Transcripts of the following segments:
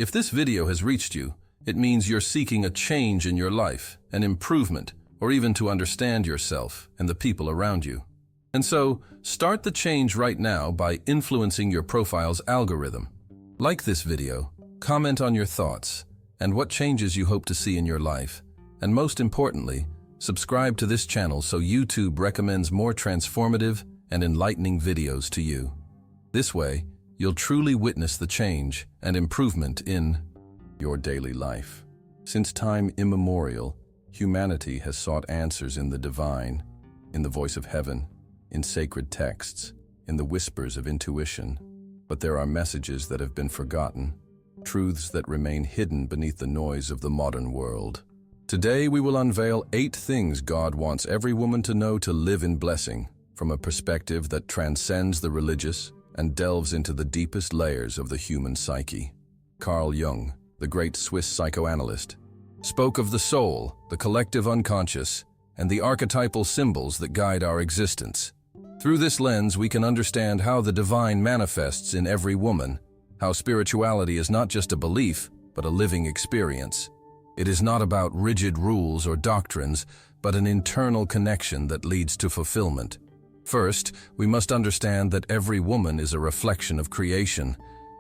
If this video has reached you, it means you're seeking a change in your life, an improvement, or even to understand yourself and the people around you. And so, start the change right now by influencing your profile's algorithm. Like this video, comment on your thoughts and what changes you hope to see in your life. And most importantly, subscribe to this channel so YouTube recommends more transformative and enlightening videos to you. This way, you'll truly witness the change and improvement in your daily life. Since time immemorial, humanity has sought answers in the divine, in the voice of heaven, in sacred texts, in the whispers of intuition. But there are messages that have been forgotten, truths that remain hidden beneath the noise of the modern world. Today we will unveil 8 things God wants every woman to know to live in blessing, from a perspective that transcends the religious and delves into the deepest layers of the human psyche. Carl Jung, the great Swiss psychoanalyst, spoke of the soul, the collective unconscious, and the archetypal symbols that guide our existence. Through this lens, we can understand how the divine manifests in every woman, how spirituality is not just a belief, but a living experience. It is not about rigid rules or doctrines, but an internal connection that leads to fulfillment. First, we must understand that every woman is a reflection of creation.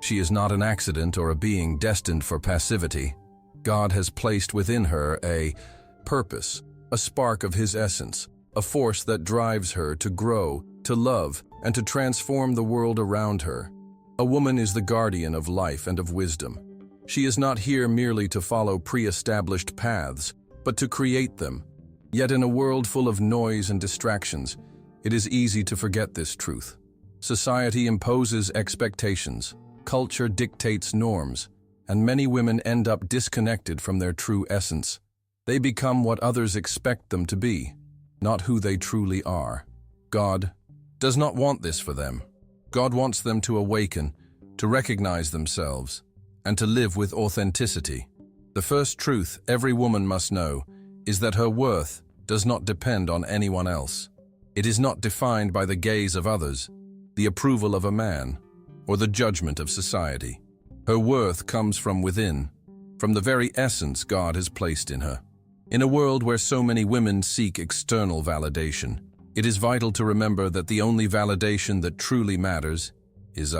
She is not an accident or a being destined for passivity. God has placed within her a purpose, a spark of His essence, a force that drives her to grow, to love, and to transform the world around her. A woman is the guardian of life and of wisdom. She is not here merely to follow pre-established paths, but to create them. Yet in a world full of noise and distractions, it is easy to forget this truth. Society imposes expectations, culture dictates norms, and many women end up disconnected from their true essence. They become what others expect them to be, not who they truly are. God does not want this for them. God wants them to awaken, to recognize themselves, and to live with authenticity. The first truth every woman must know is that her worth does not depend on anyone else. It is not defined by the gaze of others, the approval of a man, or the judgment of society. Her worth comes from within, from the very essence God has placed in her. In a world where so many women seek external validation, it is vital to remember that the only validation that truly matters is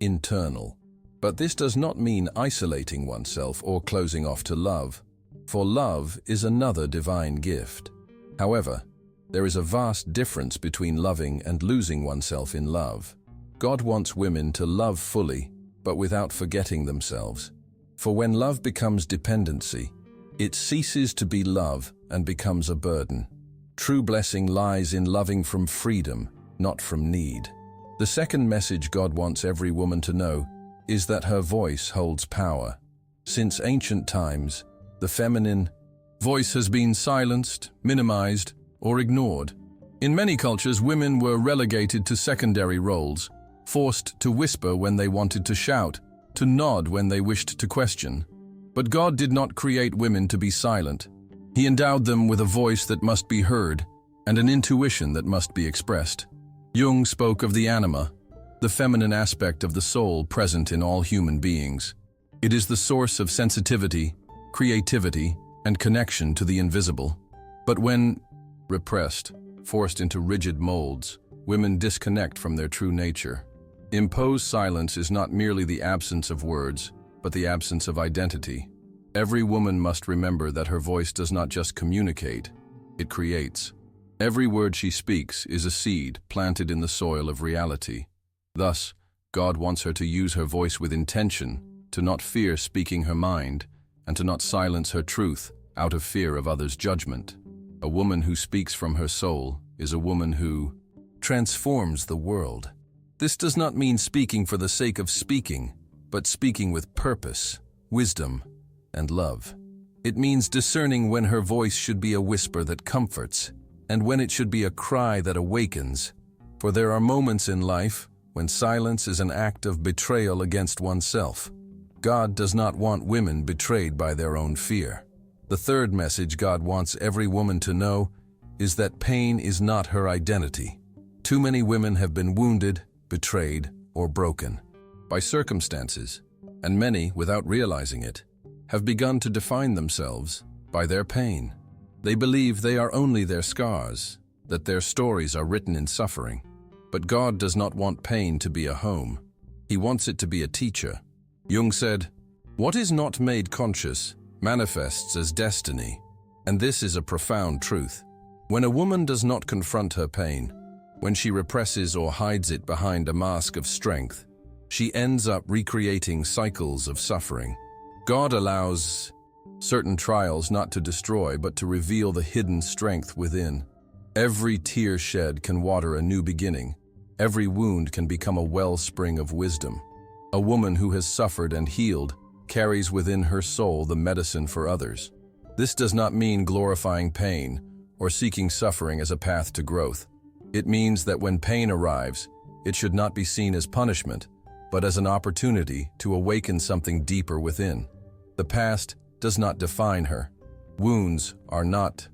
internal. But this does not mean isolating oneself or closing off to love, for love is another divine gift. However, there is a vast difference between loving and losing oneself in love. God wants women to love fully, but without forgetting themselves. For when love becomes dependency, it ceases to be love and becomes a burden. True blessing lies in loving from freedom, not from need. The second message God wants every woman to know is that her voice holds power. Since ancient times, the feminine voice has been silenced, minimized, or ignored. In many cultures, women were relegated to secondary roles, forced to whisper when they wanted to shout, to nod when they wished to question. But God did not create women to be silent. He endowed them with a voice that must be heard and an intuition that must be expressed. Jung spoke of the anima, the feminine aspect of the soul present in all human beings. It is the source of sensitivity, creativity, and connection to the invisible. But when repressed, forced into rigid molds, women disconnect from their true nature. Imposed silence is not merely the absence of words, but the absence of identity. Every woman must remember that her voice does not just communicate, it creates. Every word she speaks is a seed planted in the soil of reality. Thus, God wants her to use her voice with intention, to not fear speaking her mind, and to not silence her truth out of fear of others' judgment. A woman who speaks from her soul is a woman who transforms the world. This does not mean speaking for the sake of speaking, but speaking with purpose, wisdom, and love. It means discerning when her voice should be a whisper that comforts, and when it should be a cry that awakens. For there are moments in life when silence is an act of betrayal against oneself. God does not want women betrayed by their own fear. The third message God wants every woman to know is that pain is not her identity. Too many women have been wounded, betrayed, or broken by circumstances, And many, without realizing it, have begun to define themselves by their pain. They believe they are only their scars, that their stories are written in suffering. But God does not want pain to be a home. He wants it to be a teacher. Jung said, "What is not made conscious manifests as destiny." And this is a profound truth. When a woman does not confront her pain, when she represses or hides it behind a mask of strength, she ends up recreating cycles of suffering. God allows certain trials not to destroy, but to reveal the hidden strength within. Every tear shed can water a new beginning. Every wound can become a wellspring of wisdom. A woman who has suffered and healed carries within her soul the medicine for others. This does not mean glorifying pain or seeking suffering as a path to growth. It means that when pain arrives, it should not be seen as punishment, but as an opportunity to awaken something deeper within. The past does not define her. Wounds are not,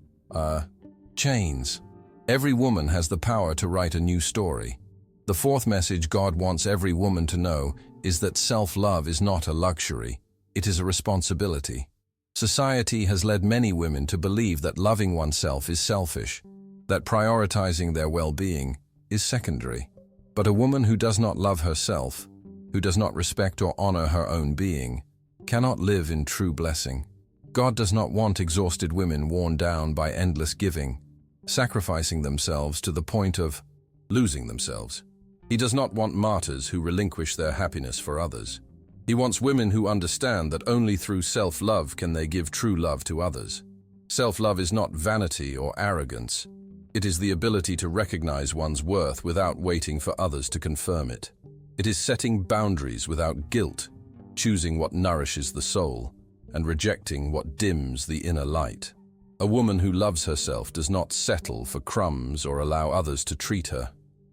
chains. Every woman has the power to write a new story. The fourth message God wants every woman to know is that self-love is not a luxury. It is a responsibility. Society has led many women to believe that loving oneself is selfish, that prioritizing their well-being is secondary. But a woman who does not love herself, who does not respect or honor her own being, cannot live in true blessing. God does not want exhausted women worn down by endless giving, sacrificing themselves to the point of losing themselves. He does not want martyrs who relinquish their happiness for others. He wants women who understand that only through self-love can they give true love to others. Self-love is not vanity or arrogance. It is the ability to recognize one's worth without waiting for others to confirm it. It is setting boundaries without guilt, choosing what nourishes the soul, and rejecting what dims the inner light. A woman who loves herself does not settle for crumbs or allow others to treat her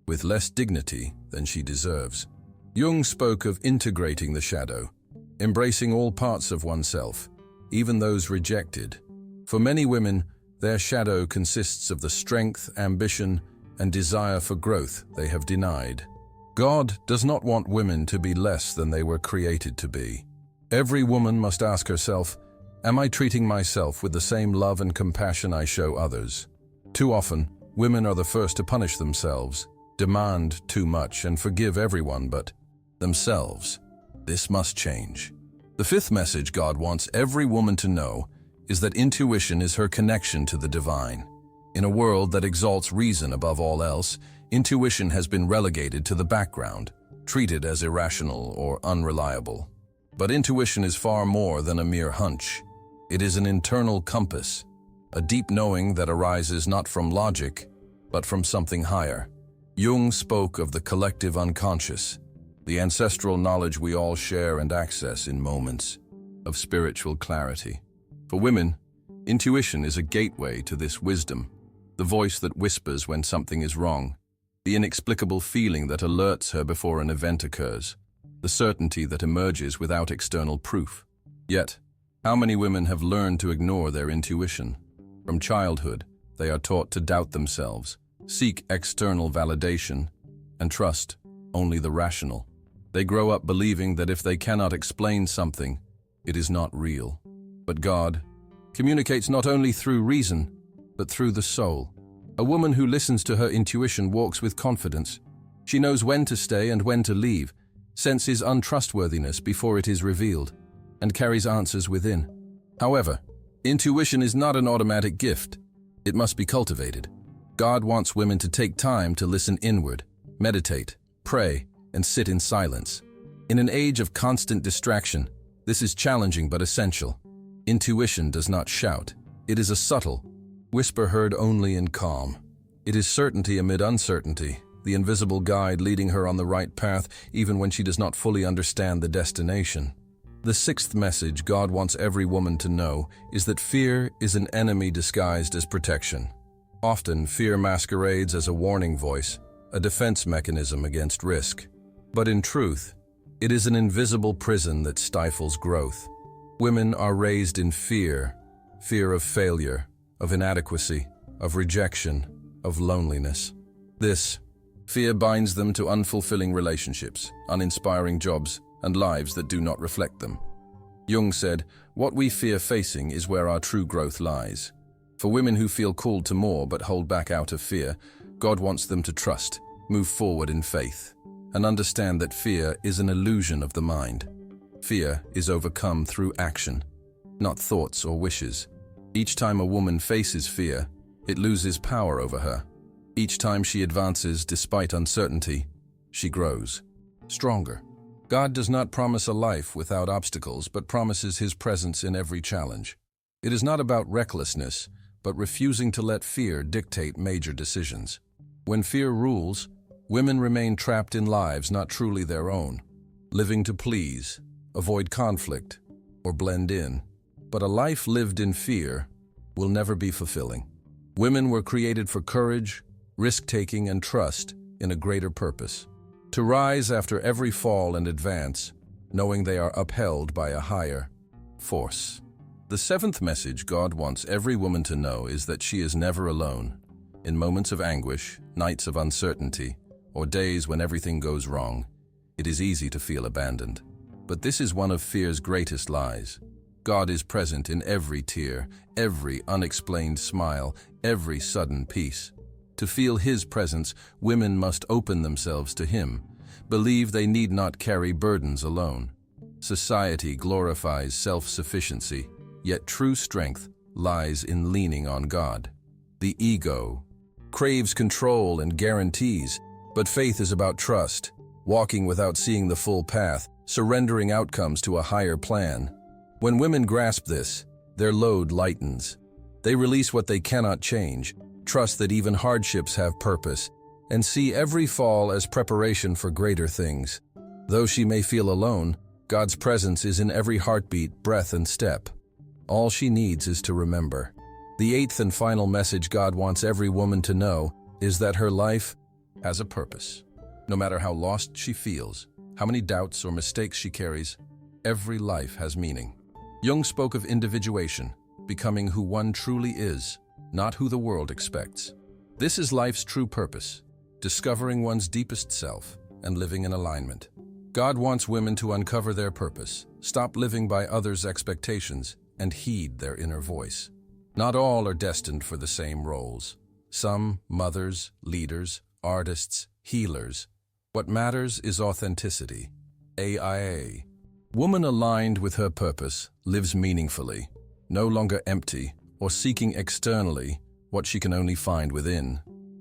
with less dignity than she deserves. Jung spoke of integrating the shadow, embracing all parts of oneself, even those rejected. For many women, their shadow consists of the strength, ambition, and desire for growth they have denied. God does not want women to be less than they were created to be. Every woman must ask herself, am I treating myself with the same love and compassion I show others? Too often, women are the first to punish themselves, demand too much, and forgive everyone but themselves. This must change. The fifth message God wants every woman to know is that intuition is her connection to the divine. In a world that exalts reason above all else, intuition has been relegated to the background, treated as irrational or unreliable. But intuition is far more than a mere hunch. It is an internal compass, a deep knowing that arises not from logic, but from something higher. Jung spoke of the collective unconscious, the ancestral knowledge we all share and access in moments of spiritual clarity. For women, intuition is a gateway to this wisdom, the voice that whispers when something is wrong, the inexplicable feeling that alerts her before an event occurs, the certainty that emerges without external proof. Yet, how many women have learned to ignore their intuition? From childhood, they are taught to doubt themselves, seek external validation, and trust only the rational. They grow up believing that if they cannot explain something, it is not real. But God communicates not only through reason, but through the soul. A woman who listens to her intuition walks with confidence. She knows when to stay and when to leave, senses untrustworthiness before it is revealed, and carries answers within. However, intuition is not an automatic gift. It must be cultivated. God wants women to take time to listen inward, meditate, pray, and sit in silence. In an age of constant distraction, this is challenging but essential. Intuition does not shout. It is a subtle whisper heard only in calm. It is certainty amid uncertainty, the invisible guide leading her on the right path even when she does not fully understand the destination. The sixth message God wants every woman to know is that fear is an enemy disguised as protection. Often, fear masquerades as a warning voice, a defense mechanism against risk. But in truth, it is an invisible prison that stifles growth. Women are raised in fear of failure, of inadequacy, of rejection, of loneliness. This fear binds them to unfulfilling relationships, uninspiring jobs, and lives that do not reflect them. Jung said, "What we fear facing is where our true growth lies." For women who feel called to more but hold back out of fear, God wants them to trust, move forward in faith, and understand that fear is an illusion of the mind. Fear is overcome through action, not thoughts or wishes. Each time a woman faces fear, it loses power over her. Each time she advances despite uncertainty, she grows stronger. God does not promise a life without obstacles, but promises His presence in every challenge. It is not about recklessness, but refusing to let fear dictate major decisions. When fear rules, women remain trapped in lives not truly their own, living to please, avoid conflict, or blend in. But a life lived in fear will never be fulfilling. Women were created for courage, risk-taking, and trust in a greater purpose. To rise after every fall and advance, knowing they are upheld by a higher force. The seventh message God wants every woman to know is that she is never alone. In moments of anguish, nights of uncertainty, or days when everything goes wrong, it is easy to feel abandoned. But this is one of fear's greatest lies. God is present in every tear, every unexplained smile, every sudden peace. To feel His presence, women must open themselves to Him, believe they need not carry burdens alone. Society glorifies self-sufficiency, yet true strength lies in leaning on God. The ego craves control and guarantees, but faith is about trust, walking without seeing the full path, surrendering outcomes to a higher plan. When women grasp this, their load lightens. They release what they cannot change, trust that even hardships have purpose, and see every fall as preparation for greater things. Though she may feel alone, God's presence is in every heartbeat, breath, and step. All she needs is to remember. The eighth and final message God wants every woman to know is that her life has a purpose. No matter how lost she feels, how many doubts or mistakes she carries, every life has meaning. Jung spoke of individuation, becoming who one truly is, not who the world expects. This is life's true purpose, discovering one's deepest self and living in alignment. God wants women to uncover their purpose, stop living by others' expectations, and heed their inner voice. Not all are destined for the same roles. Some, mothers, leaders, artists, healers. What matters is authenticity. AIA. Woman aligned with her purpose lives meaningfully, no longer empty or seeking externally what she can only find within.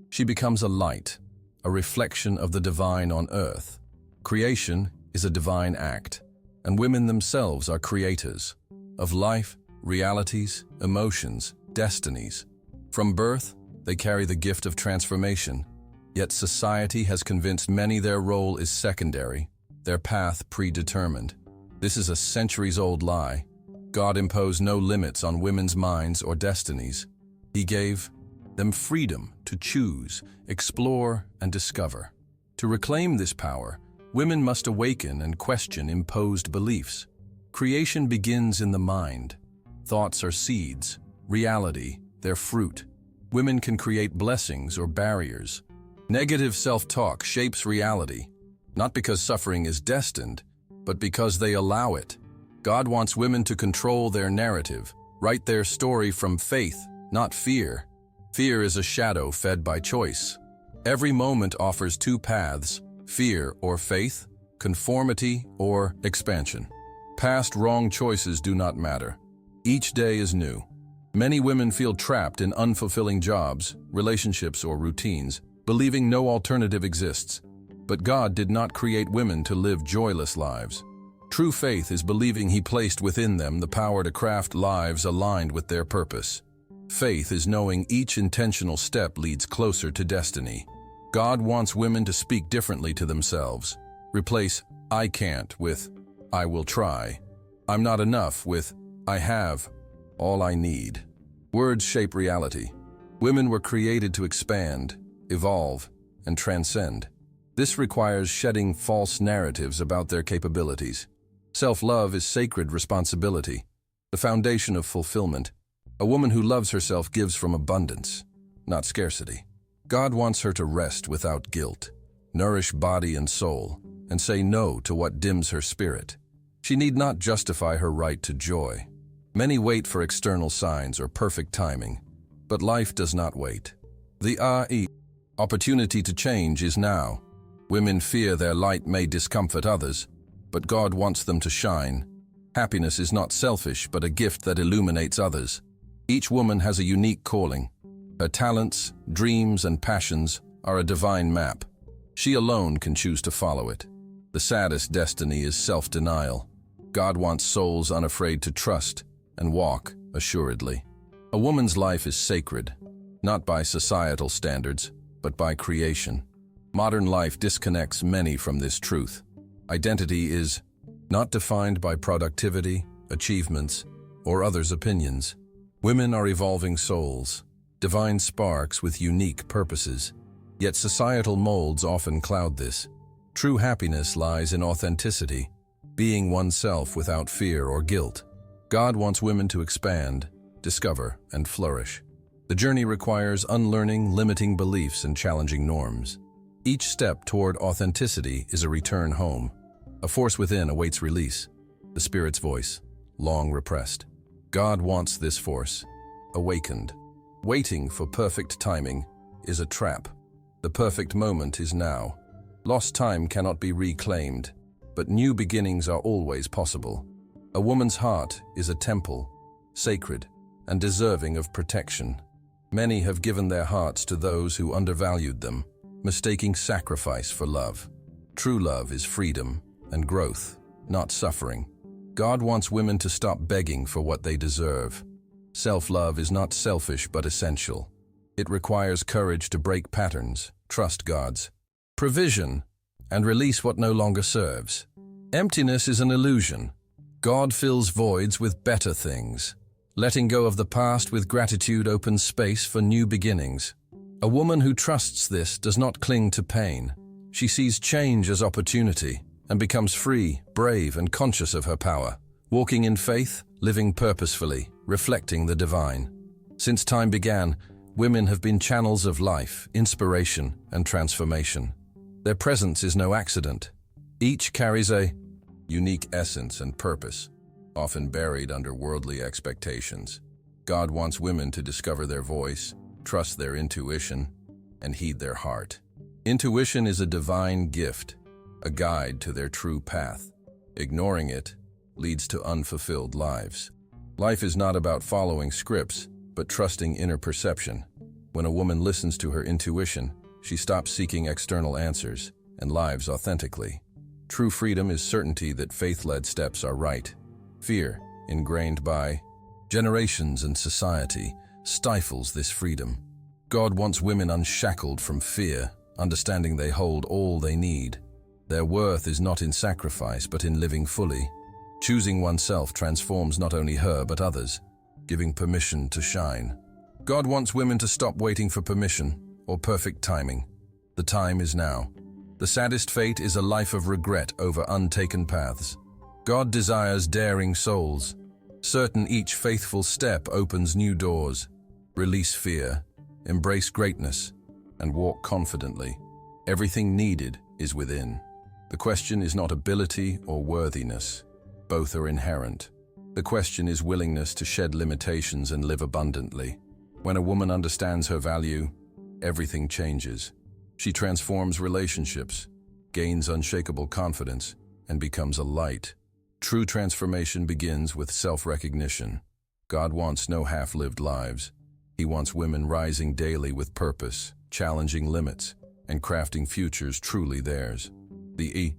She becomes a light, a reflection of the divine on earth. Creation is a divine act, and women themselves are creators of life, realities, emotions, destinies. From birth, they carry the gift of transformation, yet society has convinced many their role is secondary, their path predetermined. This is a centuries-old lie. God imposed no limits on women's minds or destinies. He gave them freedom to choose, explore, and discover. To reclaim this power, women must awaken and question imposed beliefs. Creation begins in the mind. Thoughts are seeds, reality, their fruit. Women can create blessings or barriers. Negative self-talk shapes reality, not because suffering is destined, but because they allow it. God wants women to control their narrative, write their story from faith, not fear. Fear is a shadow fed by choice. Every moment offers two paths, fear or faith, conformity or expansion. Past wrong choices do not matter. Each day is new. Many women feel trapped in unfulfilling jobs, relationships, or routines, believing no alternative exists. But God did not create women to live joyless lives. True faith is believing He placed within them the power to craft lives aligned with their purpose. Faith is knowing each intentional step leads closer to destiny. God wants women to speak differently to themselves. Replace "I can't" with "I will try." "I'm not enough" with "I have all I need." Words shape reality. Women were created to expand, evolve, and transcend. This requires shedding false narratives about their capabilities. Self-love is sacred responsibility, the foundation of fulfillment. A woman who loves herself gives from abundance, not scarcity. God wants her to rest without guilt, nourish body and soul, and say no to what dims her spirit. She need not justify her right to joy. Many wait for external signs or perfect timing, but life does not wait. The opportunity to change is now. Women fear their light may discomfort others, but God wants them to shine. Happiness is not selfish, but a gift that illuminates others. Each woman has a unique calling. Her talents, dreams, and passions are a divine map. She alone can choose to follow it. The saddest destiny is self-denial. God wants souls unafraid to trust and walk assuredly. A woman's life is sacred, not by societal standards, but by creation. Modern life disconnects many from this truth. Identity is not defined by productivity, achievements, or others' opinions. Women are evolving souls, divine sparks with unique purposes. Yet societal molds often cloud this. True happiness lies in authenticity, being oneself without fear or guilt. God wants women to expand, discover, and flourish. The journey requires unlearning limiting beliefs and challenging norms. Each step toward authenticity is a return home. A force within awaits release, the Spirit's voice, long repressed. God wants this force, awakened. Waiting for perfect timing is a trap. The perfect moment is now. Lost time cannot be reclaimed, but new beginnings are always possible. A woman's heart is a temple, sacred and deserving of protection. Many have given their hearts to those who undervalued them, mistaking sacrifice for love. True love is freedom and growth, not suffering. God wants women to stop begging for what they deserve. Self-love is not selfish but essential. It requires courage to break patterns, trust God's provision, and release what no longer serves. Emptiness is an illusion. God fills voids with better things. Letting go of the past with gratitude opens space for new beginnings. A woman who trusts this does not cling to pain. She sees change as opportunity and becomes free, brave, and conscious of her power, walking in faith, living purposefully, reflecting the divine. Since time began, women have been channels of life, inspiration, and transformation. Their presence is no accident. Each carries a unique essence and purpose, often buried under worldly expectations. God wants women to discover their voice, trust their intuition, and heed their heart. Intuition is a divine gift, a guide to their true path. Ignoring it leads to unfulfilled lives. Life is not about following scripts, but trusting inner perception. When a woman listens to her intuition, she stops seeking external answers and lives authentically. True freedom is certainty that faith-led steps are right. Fear, ingrained by generations and society, stifles this freedom. God wants women unshackled from fear, understanding they hold all they need. Their worth is not in sacrifice, but in living fully. Choosing oneself transforms not only her, but others, giving permission to shine. God wants women to stop waiting for permission or perfect timing. The time is now. The saddest fate is a life of regret over untaken paths. God desires daring souls, certain each faithful step opens new doors. Release fear, embrace greatness, and walk confidently. Everything needed is within. The question is not ability or worthiness. Both are inherent. The question is willingness to shed limitations and live abundantly. When a woman understands her value, everything changes. She transforms relationships, gains unshakable confidence, and becomes a light. True transformation begins with self-recognition. God wants no half-lived lives. He wants women rising daily with purpose, challenging limits, and crafting futures truly theirs. The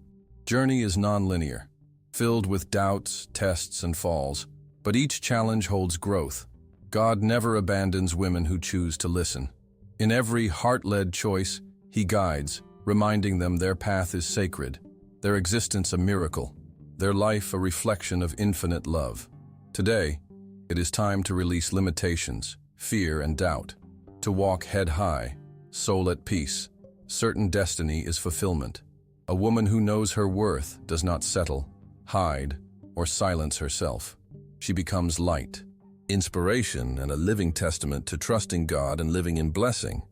journey is non-linear, filled with doubts, tests, and falls, but each challenge holds growth. God never abandons women who choose to listen. In every heart-led choice, He guides, reminding them their path is sacred, their existence a miracle, their life a reflection of infinite love. Today, it is time to release limitations, fear, and doubt, to walk head high, soul at peace. Certain destiny is fulfillment. A woman who knows her worth does not settle, hide, or silence herself. She becomes light, inspiration, and a living testament to trusting God and living in blessing.